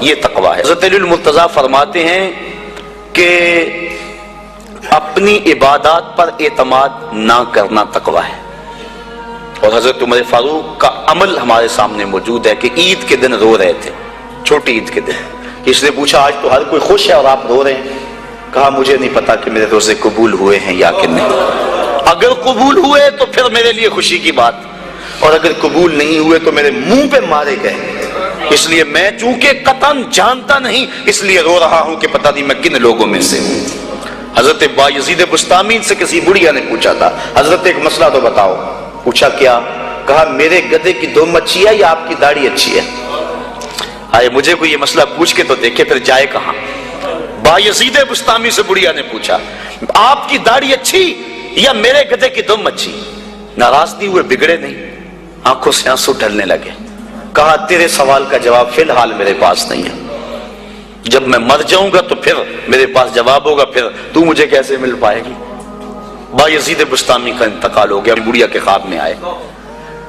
یہ تقویٰ ہے۔ حضرت علی المرتضیٰ فرماتے ہیں کہ اپنی عبادات پر اعتماد نہ کرنا تقویٰ ہے۔ اور حضرت عمر فاروق کا عمل ہمارے سامنے موجود ہے کہ عید کے دن رو رہے تھے، چھوٹی عید کے دن۔ اس نے پوچھا آج تو ہر کوئی خوش ہے اور آپ رو رہے ہیں؟ کہا مجھے نہیں پتا کہ میرے روزے قبول ہوئے ہیں یا کہ نہیں، اگر قبول ہوئے تو پھر میرے لیے خوشی کی بات، اور اگر قبول نہیں ہوئے تو میرے منہ پہ مارے گئے، اس لیے میں چونکہ قطعاً جانتا نہیں اس لیے رو رہا ہوں کہ پتہ نہیں میں کن لوگوں میں سے ہوں۔ حضرت بایزید بستامی سے کسی بڑھیا نے پوچھا تھا حضرت ایک مسئلہ تو بتاؤ۔ پوچھا کیا؟ کہا میرے گدھے کی دم اچھی ہے یا آپ کی داڑھی اچھی ہے؟ آئے مجھے کوئی یہ مسئلہ پوچھ کے تو دیکھے پھر جائے کہاں۔ بایزید بستامی سے بڑھیا نے پوچھا آپ کی داڑھی اچھی یا میرے گدھے کی دم اچھی؟ ناراض نہیں ہوئے، بگڑے نہیں، آنکھوں سے آنسو ڈھلنے لگے۔ کہا تیرے سوال کا جواب فی الحال میرے پاس نہیں ہے، جب میں مر جاؤں گا تو پھر میرے پاس جواب ہوگا، پھر تو مجھے کیسے مل پائے گی۔ بایزید بستامی کا انتقال ہو گیا، بڑھیا کے خواب میں آئے۔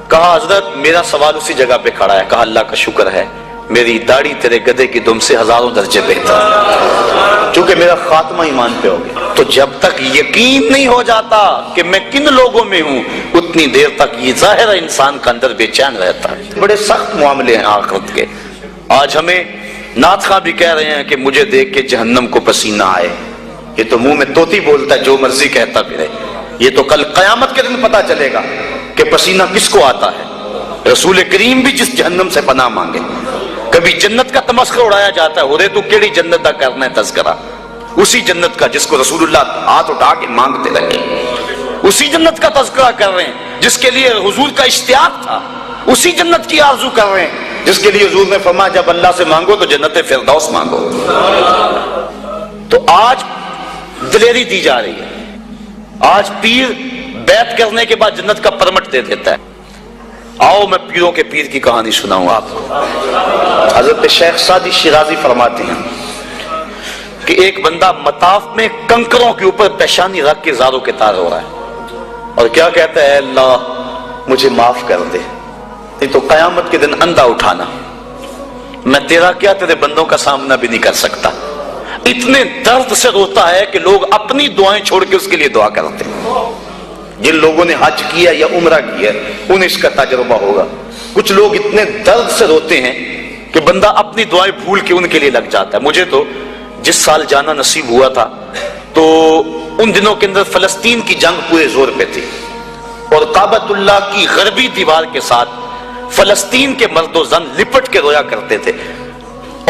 کہا حضرت میرا سوال اسی جگہ پہ کھڑا ہے۔ کہا اللہ کا شکر ہے میری داڑھی تیرے گدھے کی دم سے ہزاروں درجے بہتر ہے، چونکہ میرا خاتمہ ایمان پہ ہو گیا۔ تو جب تک یقین نہیں ہو جاتا کہ میں کن لوگوں میں ہوں اتنی دیر تک یہ ظاہر انسان کا اندر بے چین رہتا ہے۔ بڑے سخت معاملے ہیں آخرت کے۔ آج ہمیں نعت خواہ بھی کہہ رہے ہیں کہ مجھے دیکھ کے جہنم کو پسینہ آئے، یہ تو منہ میں طوطی بولتا ہے جو مرضی کہتا پھرے، یہ تو کل قیامت کے دن پتا چلے گا کہ پسینہ کس کو آتا ہے۔ رسول کریم بھی جس جہنم سے پناہ مانگے، کبھی جنت کا تمسخر اڑایا جاتا ہے، ہورے تو کیڑی جنت کا کرنا ہے تذکرہ، اسی جنت کا جس کو رسول اللہ ہاتھ اٹھا کے مانگتے رہے، اسی جنت کا تذکرہ کر رہے ہیں جس کے لیے حضور کا اشتیاق تھا، اسی جنت کی آرزو کر رہے ہیں جس کے لیے حضور نے فرمایا جب اللہ سے مانگو تو جنت فردوس مانگو۔ تو آج دلیری دی جا رہی ہے، آج پیر بیعت کرنے کے بعد جنت کا پرمٹ دے دیتا ہے۔ آؤ میں پیروں کے پیر کی کہانی سناؤں آپ کو۔ حضرت شیخ سعدی شیرازی فرماتے ہیں کہ ایک بندہ مطاف میں کنکروں کے اوپر پیشانی رکھ کے زاروں کے تار ہو رہا ہے اور کیا کہتا ہے اللہ مجھے معاف کر دے، نہیں تو قیامت کے دن اندھا اٹھانا، میں تیرا کیا تیرے بندوں کا سامنا بھی نہیں کر سکتا۔ اتنے درد سے روتا ہے کہ لوگ اپنی دعائیں چھوڑ کے اس کے لیے دعا کرتے ہیں۔ جن لوگوں نے حج کیا یا عمرہ کیا انہیں اس کا تجربہ ہوگا۔ کچھ لوگ اتنے درد سے روتے ہیں کہ بندہ اپنی دعائیں بھول کے ان کے لیے لگ جاتا ہے۔ مجھے تو جس سال جانا نصیب ہوا تھا تو ان دنوں کے اندر فلسطین کی جنگ پورے زور پہ تھی اور کعبۃ اللہ کی غربی دیوار کے ساتھ فلسطین کے مرد و زن لپٹ کے رویا کرتے تھے،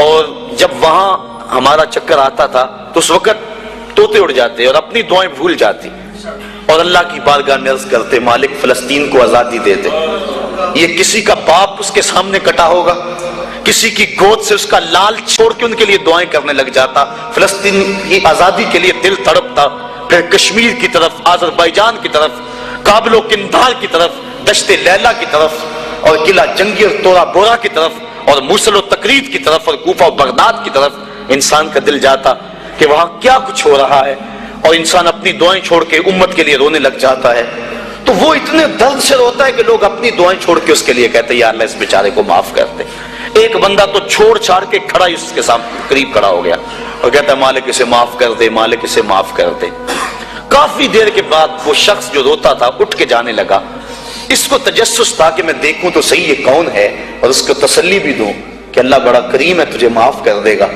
اور جب وہاں ہمارا چکر آتا تھا تو اس وقت طوطے اڑ جاتے اور اپنی دعائیں بھول جاتی اور اللہ کی بارگاہ میں عرض کرتے مالک فلسطین کو آزادی دے دے۔ یہ کسی کا باپ اس کے سامنے کٹا ہوگا، کسی کی گود سے اس کا لال چھوڑ کے ان کے لیے دعائیں کرنے لگ جاتا، فلسطین کی آزادی کے لیے دل تڑپتا، پھر کشمیر کی طرف، آذربائیجان کی طرف، کابل و قندھار کی طرف، دشت لیلا کی طرف اور قلعہ جنگیر تورا بورا کی طرف اور موصل و تقرید کی طرف اور کوفہ و بغداد کی طرف انسان کا دل جاتا کہ وہاں کیا کچھ ہو رہا ہے، اور انسان اپنی دعائیں چھوڑ کے امت کے لیے رونے لگ جاتا ہے۔ تو وہ اتنے درد سے روتا ہے کہ لوگ اپنی دعائیں چھوڑ کے اس کے لیے کہتے ہیں یا اللہ اس بیچارے کو معاف کر دے۔ ایک بندہ تو چھوڑ چھاڑ کے کھڑا ہی اس کے سامنے قریب کھڑا ہو گیا اور کہتا ہے مالک اسے معاف کر دے، مالک اسے معاف کر دے۔ کافی دیر کے بعد وہ شخص جو روتا تھا اٹھ کے جانے لگا۔ اس کو تجسس تھا کہ میں دیکھوں تو صحیح یہ کون ہے اور اس کو تسلی بھی دوں کہ اللہ بڑا کریم ہے تجھے معاف کر دے گا۔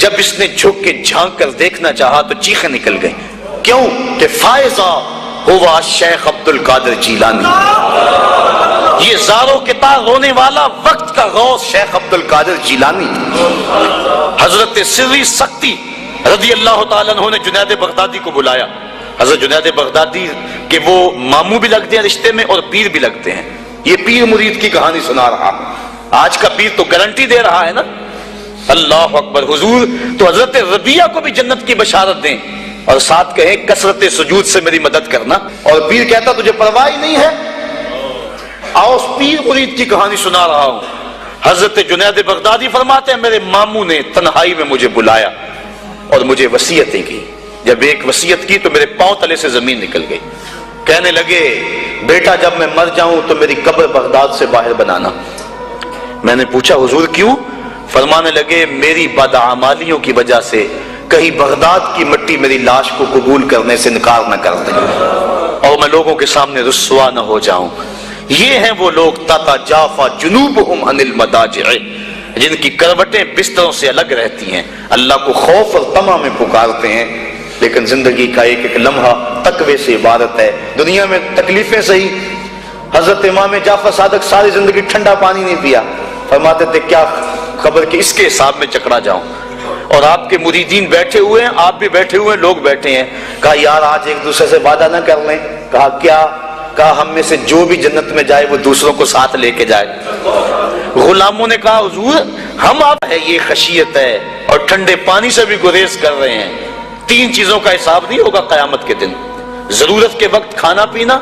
جب اس نے جھک کے جھانک کر دیکھنا چاہا تو چیخیں نکل گئیں، کیوں کہ فائزہ ہوا شیخ عبد القادر جیلانی، یہ زاروں کے تار رونے والا وقت کا غوث شیخ عبد القادر جیلانی۔ حضرت سری سختی رضی اللہ تعالیٰ عنہ نے جنید بغدادی کو بلایا۔ حضرت جنید بغدادی کہ وہ ماموں بھی لگتے ہیں رشتے میں اور پیر بھی لگتے ہیں۔ یہ پیر مرید کی کہانی سنا رہا، آج کا پیر تو گارنٹی دے رہا ہے نا، اللہ اکبر حضور تو حضرت ربیہ کو بھی جنت کی بشارت دیں اور ساتھ کہیں کثرت سجود سے میری مدد کرنا، اور پیر کہتا تجھے پرواہ نہیں ہے۔ آؤ اس پیر مرید کی کہانی سنا رہا ہوں۔ حضرت جنید بغدادی فرماتے ہیں میرے ماموں نے تنہائی میں مجھے بلایا اور مجھے وصیتیں کی، جب ایک وصیت کی تو میرے پاؤں تلے سے زمین نکل گئی۔ کہنے لگے بیٹا جب میں مر جاؤں تو میری قبر بغداد سے باہر بنانا۔ میں نے پوچھا حضور کیوں؟ فرمانے لگے میری بدعمالیوں کی وجہ سے کہیں بغداد کی مٹی میری لاش کو قبول کرنے سے انکار نہ کر دے اور میں لوگوں کے سامنے رسوا نہ ہو جاؤں۔ یہ ہیں وہ لوگ تتجافا جنوبہم عن المضاجع، جن کی کروٹیں بستروں سے الگ رہتی ہیں، اللہ کو خوف اور طمع میں پکارتے ہیں، لیکن زندگی کا ایک ایک لمحہ تقوی سے عبارت ہے۔ دنیا میں تکلیفیں صحیح، حضرت امام جعفر صادق ساری زندگی ٹھنڈا پانی نہیں پیا، فرماتے تھے کیا خبر کہ اس کے حساب میں چکرا جاؤں، اور آپ کے مریدین بیٹھے ہوئے ہیں، آپ بھی بیٹھے ہوئے ہیں، لوگ بیٹھے ہیں، کہا یار آج ایک دوسرے سے وعدہ نہ کر لیں، کہا کیا؟ کہا ہم میں سے جو بھی جنت میں جائے وہ دوسروں کو ساتھ لے کے جائے۔ غلاموں نے کہا حضور ہم آپ ہے، یہ خشیت ہے اور ٹھنڈے پانی سے بھی گریز کر رہے ہیں، تین چیزوں کا حساب نہیں ہوگا قیامت کے دن، ضرورت کے وقت کھانا پینا،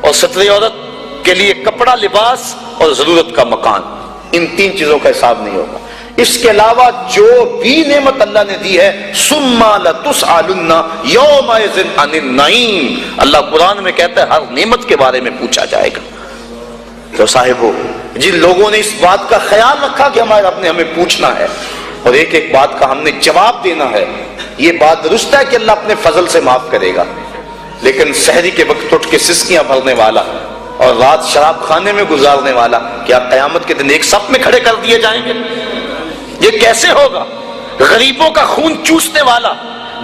اور ستر عورت کے لیے کپڑا لباس، اور ضرورت کا مکان، ان تین چیزوں کا حساب نہیں ہوگا۔ اس کے علاوہ جو بھی نعمت اللہ نے دی ہے ثم لتسألن یومئذ عن النعیم، اللہ قرآن میں کہتا ہے ہر نعمت کے بارے میں پوچھا جائے گا۔ تو صاحبو جن لوگوں نے اس بات کا خیال رکھا کہ ہمارے رب نے ہمیں پوچھنا ہے اور ایک ایک بات کا ہم نے جواب دینا ہے، یہ بات درست ہے کہ اللہ اپنے فضل سے معاف کرے گا، لیکن سحری کے وقت اٹھ کے سسکیاں بھرنے والا اور رات شراب خانے میں گزارنے والا کیا قیامت کے دن ایک صف میں کھڑے کر دیے جائیں گے؟ یہ کیسے ہوگا؟ غریبوں کا خون چوسنے والا،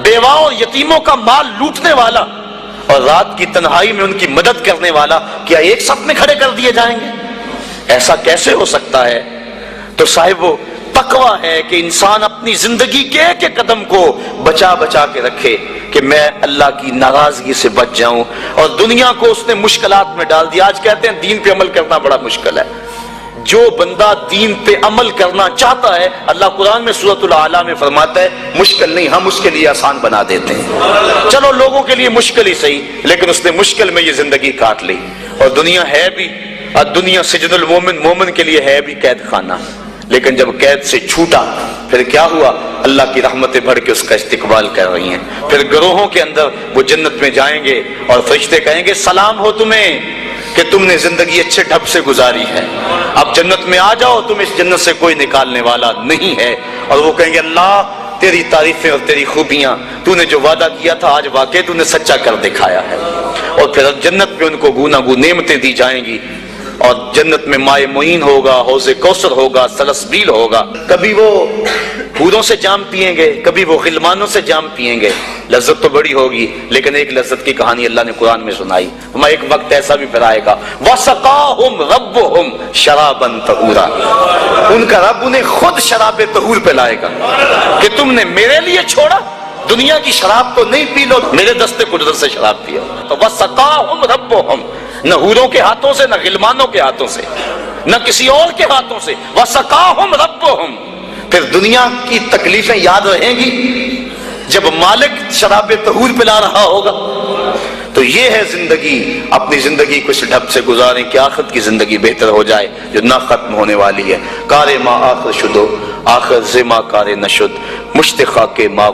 بیواؤں اور یتیموں کا مال لوٹنے والا اور رات کی تنہائی میں ان کی مدد کرنے والا کیا ایک صف میں کھڑے کر دیے جائیں گے؟ ایسا کیسے ہو سکتا ہے؟ تو صاحب وہ تقویٰ ہے کہ انسان اپنی زندگی کے ایک ایک قدم کو بچا بچا کے رکھے کہ میں اللہ کی ناراضگی سے بچ جاؤں، اور دنیا کو اس نے مشکلات میں ڈال دیا۔ آج کہتے ہیں دین پہ عمل کرنا بڑا مشکل ہے، جو بندہ دین پہ عمل کرنا چاہتا ہے اللہ قرآن میں سورۃ الاعلیٰ میں فرماتا ہے مشکل نہیں، ہم اس کے لیے آسان بنا دیتے ہیں۔ چلو لوگوں کے لیے مشکل ہی صحیح، لیکن اس نے مشکل میں یہ زندگی کاٹ لی، اور دنیا ہے بھی، دنیا سجن المومن، مومن کے لیے ہے بھی قید خانہ، لیکن جب قید سے چھوٹا پھر کیا ہوا؟ اللہ کی رحمتیں بڑھ کے اس کا استقبال کر رہی ہیں، پھر گروہوں کے اندر وہ جنت میں جائیں گے اور فرشتے کہیں گے سلام ہو تمہیں کہ تم نے زندگی اچھے ڈھب سے گزاری ہے، اب جنت میں آ جاؤ، تم اس جنت سے کوئی نکالنے والا نہیں ہے۔ اور وہ کہیں گے اللہ تیری تعریفیں اور تیری خوبیاں، تو نے جو وعدہ کیا تھا آج واقعی تو نے سچا کر دکھایا ہے۔ اور پھر جنت میں ان کو گوناگون نعمتیں دی جائیں گی، اور جنت میں مائے معین ہوگا، حوض کوثر ہوگا، سلسبیل ہوگا، کبھی وہ حوروں سے جام پیئیں گے، کبھی وہ غلمانوں سے جام پیئیں گے، لذت تو بڑی ہوگی، لیکن ایک لذت کی کہانی اللہ نے قرآن میں سنائی، ہمیں ایک وقت ایسا بھی پھر آئے گا وَسَقَاهُمْ رَبُّهُمْ شَرَابًا طَهُورًا، ان کا رب انہیں خود شراب طہور پلائے گا کہ تم نے میرے لیے چھوڑا، دنیا کی شراب تو نہیں پی لو، میرے دست قدرت سے شراب پیو۔ تو وَسَقَاهُمْ رَبُّهُمْ، نہ حوروں کے ہاتھوں سے، نہ غلمانوں کے ہاتھوں سے، نہ کسی اور کے ہاتھوں سے، وَسَقَاهُمْ رَبُّهُمْ۔ پھر دنیا کی تکلیفیں یاد رہیں گی جب مالک شراب طہور پلا رہا ہوگا۔ تو یہ ہے زندگی، اپنی زندگی کو اس ڈھب سے گزاریں کہ آخرت کی زندگی بہتر ہو جائے جو نہ ختم ہونے والی ہے۔ کار ما آخر شدو آخر زما کار نشد، مشتخا کے ما